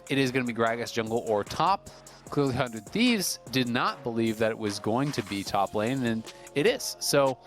it is going to be Gragas jungle or top. Clearly 100 Thieves did not believe that it was going to be top lane, and it is. So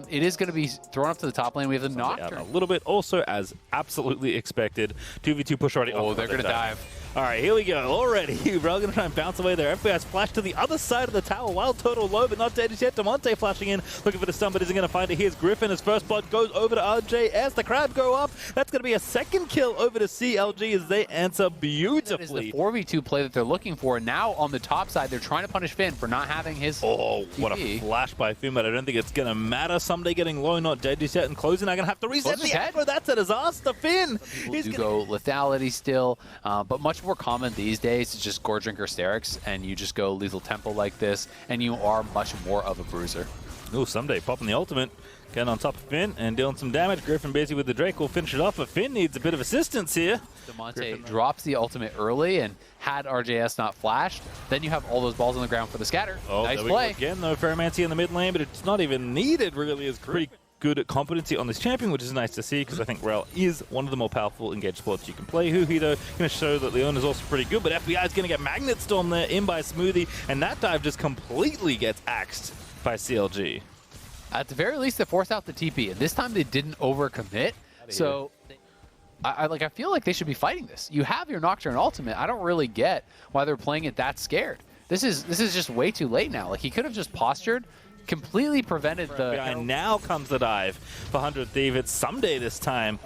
it is going to be thrown up to the top lane. We have the Nocturne. A little bit also as absolutely expected. 2v2 push already. Oh, they're going to dive. All right, here we go. Already, we're going to try and bounce away there. FBI's flash to the other side of the tower. Wild Turtle low, but not dead just yet. Damonte flashing in, looking for the stun, but isn't going to find it. Here's Griffin. His first blood goes over to RJS. The crab go up. That's going to be a second kill over to CLG as they answer beautifully. That is the 4v2 play that they're looking for. Now on the top side, they're trying to punish Finn for not having his Oh, TP. what a flash by Finn, but I don't think it's going to matter. Someday getting low, not dead just yet, and closing. I'm going to have to reset the aggro. That's a disaster. Finn! He's going to go lethality still, but much more common these days is just Gore Drinker Sterix, and you just go Lethal Temple like this, and you are much more of a bruiser. Ooh, Someday popping the ultimate, getting on top of Finn and dealing some damage. Griffin busy with the Drake will finish it off, but Finn needs a bit of assistance here. Damonte drops the ultimate early, and had RJS not flashed, then you have all those balls on the ground for the scatter. Oh, nice there we play. go again, though, Ferromancy in the mid lane, but it's not even needed, really. It's pretty good at competency on this champion, which is nice to see, because I think Rel is one of the more powerful engaged sports you can play. Huhi, though, going to show that Leon is also pretty good, but FBI is going to get Magnet Storm there in by Smoothie, and that dive just completely gets axed by CLG. At the very least, they forced out the TP, and this time they didn't overcommit, so I feel like they should be fighting this. You have your Nocturne ultimate. I don't really get why they're playing it that scared. This is just way too late now. Like, he could have just postured, completely prevented the... And now comes the dive for 100 Thief. It's Someday this time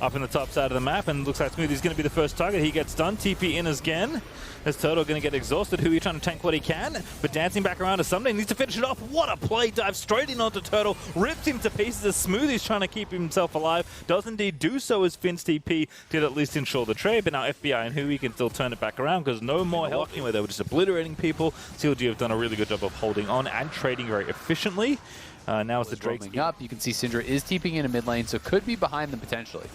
up in the top side of the map, and looks like Smoothie's going to be the first target. He gets done. TP in again. As Turtle going to get exhausted. Huhi trying to tank what he can, but dancing back around to Someday. Needs to finish it off. What a play. Dive straight in onto Turtle. Rips him to pieces as Smoothie's trying to keep himself alive. Does indeed do so as Finn's TP did at least ensure the trade, but now FBI and Huhi can still turn it back around because no more help anywhere. They were just obliterating people. CLG have done a really good job of holding on and trading very efficiently. Now as the Drake's up, you can see Syndra is TPing in a mid lane, so could be behind them potentially.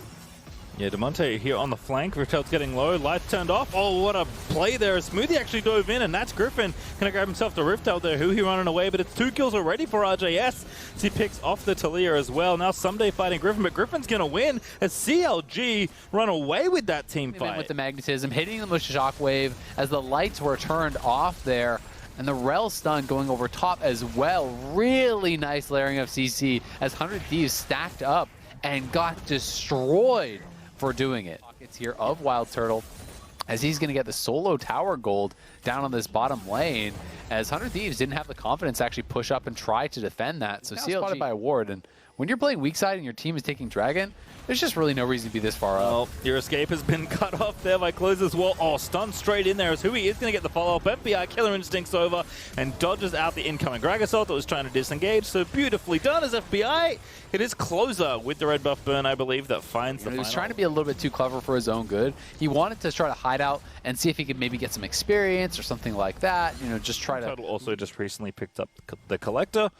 Yeah, Damonte here on the flank. Riftel's getting low. Lights turned off. Oh, what a play there. Smoothie actually dove in, and that's Griffin. Gonna grab himself the Riftel there. Huhi running away, but it's 2 kills already for RJS. So he picks off the Talia as well. Now Someday fighting Griffin, but Griffin's gonna win as CLG run away with that team fight. With the magnetism, hitting them with Shockwave as the lights were turned off there. And the Rel stun going over top as well. Really nice layering of CC as 100 Thieves stacked up and got destroyed for doing it. Pockets here of Wild Turtle as he's going to get the solo tower gold down on this bottom lane, as 100 Thieves didn't have the confidence to actually push up and try to defend that. So CLG spotted by a ward, and when you're playing weak side and your team is taking Dragon, there's just really no reason to be this far up. Well, your escape has been cut off there by Closer's wall. Oh, stunned straight in there as Huhi is going to get the follow-up. FBI Killer Instincts over and dodges out the incoming Gragasol that was trying to disengage. So beautifully done as FBI. It is Closer with the red buff burn, I believe, that finds the final. He was trying to be a little bit too clever for his own good. He wanted to try to hide out and see if he could maybe get some experience or something like that. You know, just try to... Turtle also just recently picked up the Collector.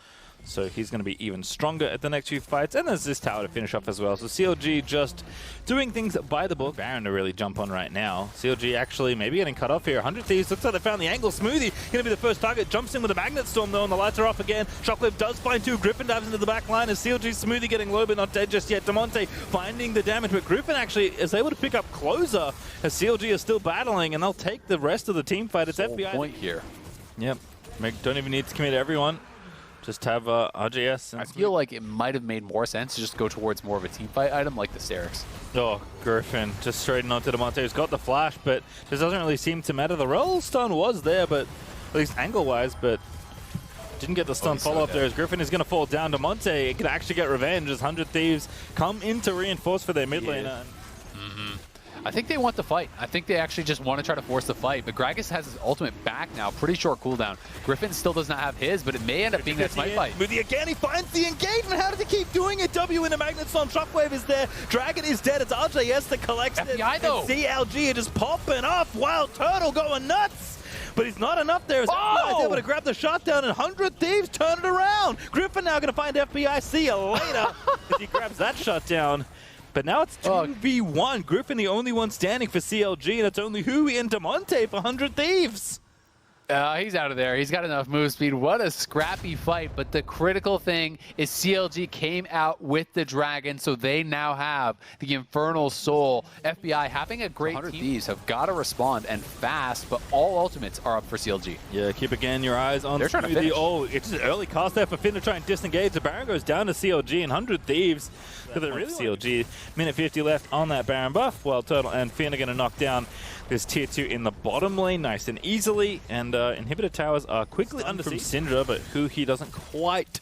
So he's going to be even stronger at the next few fights. And there's this tower to finish off as well. So CLG just doing things by the book. Baron to really jump on right now. CLG actually maybe getting cut off here. 100 Thieves, looks like they found the angle. Smoothie going to be the first target. Jumps in with a Magnet Storm though, and the lights are off again. Shockwave does find 2. Griffin dives into the back line as CLG Smoothie getting low but not dead just yet. Damonte finding the damage, but Griffin actually is able to pick up Closer as CLG is still battling, and they'll take the rest of the team fight. It's FBI. Point here. Yep. Don't even need to commit everyone. Just have RJS. And I feel like it might have made more sense to just go towards more of a team fight item like the Sterix. Oh, Griffin just straight onto Damonte, who's got the flash, but just doesn't really seem to matter. The roll stun was there, but at least angle-wise, but didn't get the stun follow-up there as Griffin is going to fall down. Damonte can actually get revenge as 100 Thieves come in to reinforce for their mid laner. I think they want the fight. I think they actually just want to try to force the fight. But Gragas has his ultimate back now. Pretty short cooldown. Griffin still does not have his, but it may end up being that smite fight. Smoothie again, he finds the engagement. How does he keep doing it? W in the Magnet Storm. Shockwave is there. Dragon is dead. It's RJS that collects it. FBI though. And CLG are just popping off. Wild Turtle going nuts. But he's not enough there as FBI is able to grab the shot down, and 100 Thieves turn it around. Griffin now going to find FBI. See you later as he grabs that shot down. But now it's 2v1. Griffin the only one standing for CLG, and it's only Huhi and Damonte for 100 Thieves. He's out of there. He's got enough move speed. What a scrappy fight. But the critical thing is CLG came out with the dragon, so they now have the Infernal Soul. FBI having a great team. Thieves have got to respond and fast, but all ultimates are up for CLG. Yeah, keep again your eyes on They're trying to finish. Oh, it's just an early cast there for Finn to try and disengage. The Baron goes down to CLG and 100 Thieves. But they really CLG. Minute 50 left on that Baron buff, while Turtle and Finn are going to knock down this tier 2 in the bottom lane nice and easily. And inhibitor towers are quickly under from Syndra, but he doesn't quite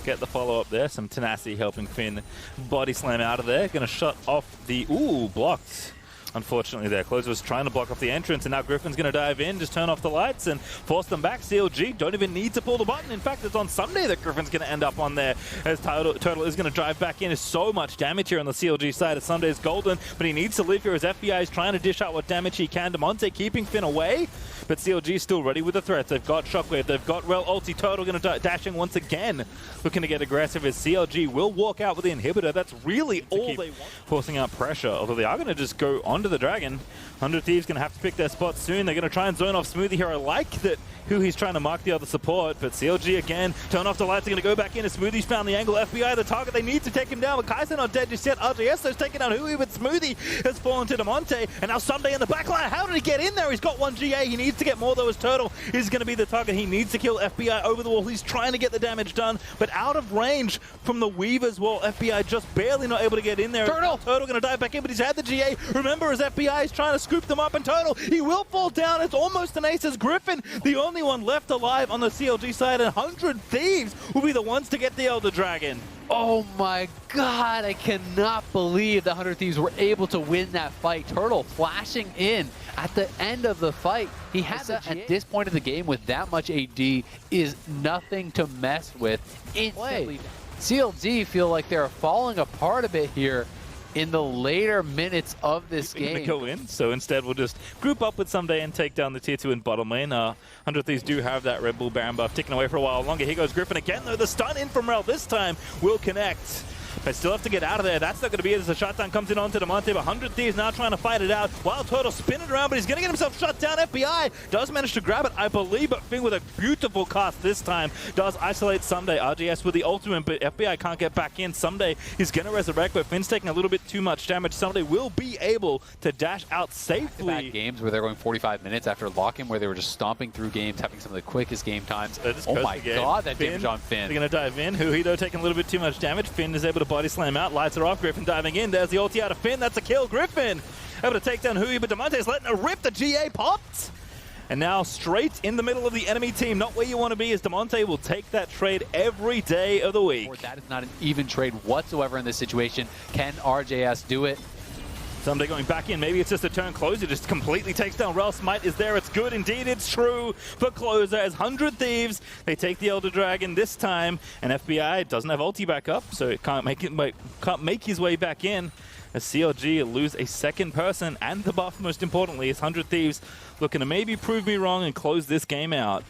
get the follow-up there. Some tenacity helping Finn body slam out of there. Going to shut off the... Ooh, blocked. Unfortunately there. Closer was trying to block off the entrance, and now Griffin's going to dive in, just turn off the lights and force them back. CLG don't even need to pull the button. In fact, it's on Sunday that Griffin's going to end up on there, as Turtle is going to drive back in. There's so much damage here on the CLG side as Sunday's golden, but he needs to live here as FBI is trying to dish out what damage he can. Damonte keeping Finn away, but CLG is still ready with the threats. They've got Shockwave, they've got Rel ulti. Turtle going to dashing once again, looking to get aggressive as CLG will walk out with the inhibitor. That's really all they want. Forcing out pressure, although they are going to just go onto the dragon. 100 Thieves going to have to pick their spot soon. They're going to try and zone off Smoothie here. I like that he's trying to mark the other support, but CLG again, turn off the lights. They're going to go back in as Smoothie's found the angle. FBI the target. They need to take him down, but Kaiser not dead just yet. RJS has taken down Hui, but Smoothie has fallen to Damonte, and now Sunday in the backline. How did he get in there? He's got 1 GA. He needs to get more though, as Turtle is going to be the target. He needs to kill FBI over the wall. He's trying to get the damage done, but out of range from the Weaver's wall. FBI just barely not able to get in there. Turtle going to dive back in, but he's had the GA. Remember, as FBI is trying to scoop them up, and Turtle, he will fall down. It's almost an ace as Griffin, the only one left alive on the CLG side, and 100 Thieves will be the ones to get the Elder Dragon. Oh my god, I cannot believe the 100 Thieves were able to win that fight. Turtle flashing in at the end of the fight. He has at this point of the game with that much AD is nothing to mess with. Instantly. CLG feel like they're falling apart a bit here in the later minutes of this game. Going to go in, so instead we'll just group up with Someday and take down the tier 2 in bottom lane. 100 Thieves do have that Red Bull Baron buff ticking away for a while longer. Here goes Griffin again, though. The stun in from Rel this time will connect. They still have to get out of there. That's not going to be it as the shutdown comes in onto Damonte, but 100 Thieves now trying to fight it out. Wild Turtle spinning around, but he's going to get himself shut down. FBI does manage to grab it, I believe, but Finn with a beautiful cast this time does isolate Someday. RGS with the ultimate, but FBI can't get back in. Someday is going to resurrect, but Finn's taking a little bit too much damage. Someday will be able to dash out safely. Back games where they're going 45 minutes after lock-in, where they were just stomping through games, having some of the quickest game times. Oh my god, that damage on Finn. They're going to dive in. Huhido taking a little bit too much damage. Finn is able to body slam out. Lights are off. Griffin diving in. There's the ulti out of Finn. That's a kill. Griffin able to take down Hui, but Damonte's letting her rip. The GA popped. And now straight in the middle of the enemy team. Not where you want to be, as Damonte will take that trade every day of the week. That is not an even trade whatsoever in this situation. Can RJS do it? Someday going back in. Maybe it's just a turn. Closer just completely takes down Rel. Smite is there. It's good indeed. It's true for Closer as 100 Thieves. They take the Elder Dragon this time, and FBI doesn't have ulti back up, so it can't make his way back in. As CLG lose a second person and the buff, most importantly, is 100 Thieves looking to maybe prove me wrong and close this game out.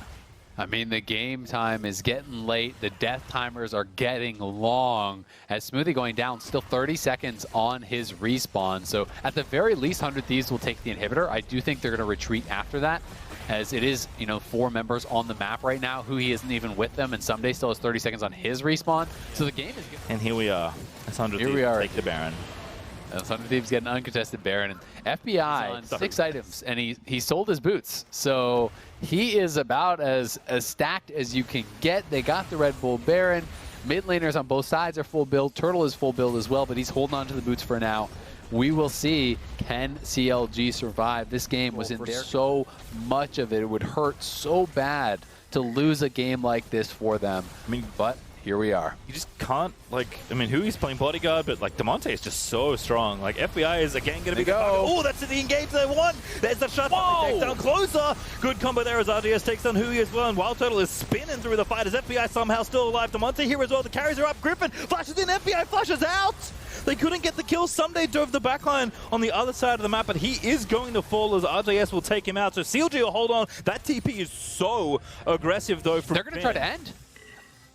I mean, the game time is getting late. The death timers are getting long. As Smoothie going down, still 30 seconds on his respawn. So at the very least, 100 Thieves will take the inhibitor. I do think they're going to retreat after that, as it is, 4 members on the map right now. Hui isn't even with them, and Someday still has 30 seconds on his respawn. So the game is good. And here we are. As 100 Thieves take the Baron. 100 Thieves get an uncontested Baron, and FBI on 6 items, and he sold his boots, so he is about as stacked as you can get. They got the Red Bull Baron. Mid laners on both sides are full build. Turtle is full build as well, but he's holding on to the boots for now. We will see, can CLG survive? This game was in there so much of it. It would hurt so bad to lose a game like this for them. I mean, but here we are. You just can't, Hui's playing bodyguard, but Damonte is just so strong. FBI is again going to be the target. Oh, that's the engage they want. There's the shot. Takes down Closer. Good combo there as RGS takes down Hui as well, and Wild Turtle is spinning through the fight as FBI somehow still alive. Damonte here as well. The carries are up. Griffin flashes in. FBI flashes out. They couldn't get the kill. Someday dove the backline on the other side of the map, but he is going to fall as RJS will take him out. So CLG will hold on. That TP is so aggressive, though. They're going to try to end.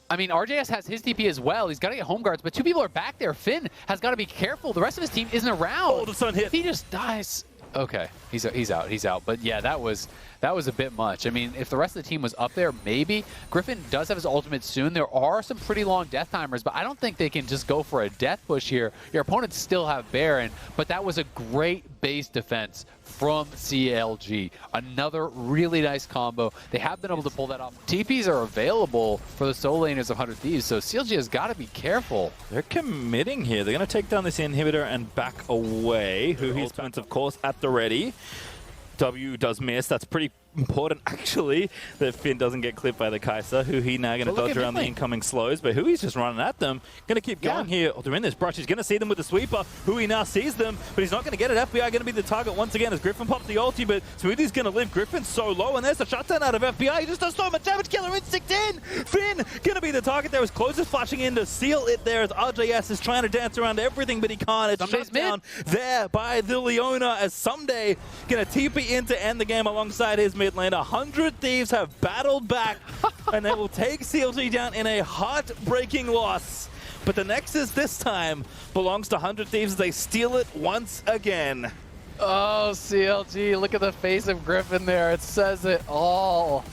I mean, RJS has his TP as well. He's got to get home guards, but 2 people are back there. Finn has got to be careful. The rest of his team isn't around. Oh, the sun hit. If he just dies, Okay, he's out. But yeah, that was a bit much. I mean, if the rest of the team was up there, maybe. Griffin does have his ultimate soon. There are some pretty long death timers, but I don't think they can just go for a death push here. Your opponents still have Baron, but that was a great base defense from CLG. Another really nice combo. They have been able to pull that off. TPs are available for the solo laners of 100 Thieves, so CLG has got to be careful. They're committing here. They're going to take down this inhibitor and back away. Who he's ultimates, of course, at the ready. W does miss. That's pretty important, actually, that Finn doesn't get clipped by the Kai'Sa. Who he now going to dodge around the incoming slows, but Hui's just running at them. Going to keep going here. Oh, they're in this brush. He's going to see them with the sweeper. Hui now sees them, but he's not going to get it. FBI going to be the target once again as Griffin pops the ulti, but Smoothie's going to live. Griffin's so low, and there's a shutdown out of FBI. He just does so much damage. Killer Instinct in! Finn going to be the target there as Close is flashing in to seal it there as RJS is trying to dance around everything, but he can't. It's shut down there by the Leona as Someday going to TP in to end the game alongside his mid laner. 100 Thieves have battled back, and they will take CLG down in a heartbreaking loss. But the Nexus this time belongs to 100 Thieves as they steal it once again. Oh, CLG, look at the face of Griffin there. It says it all.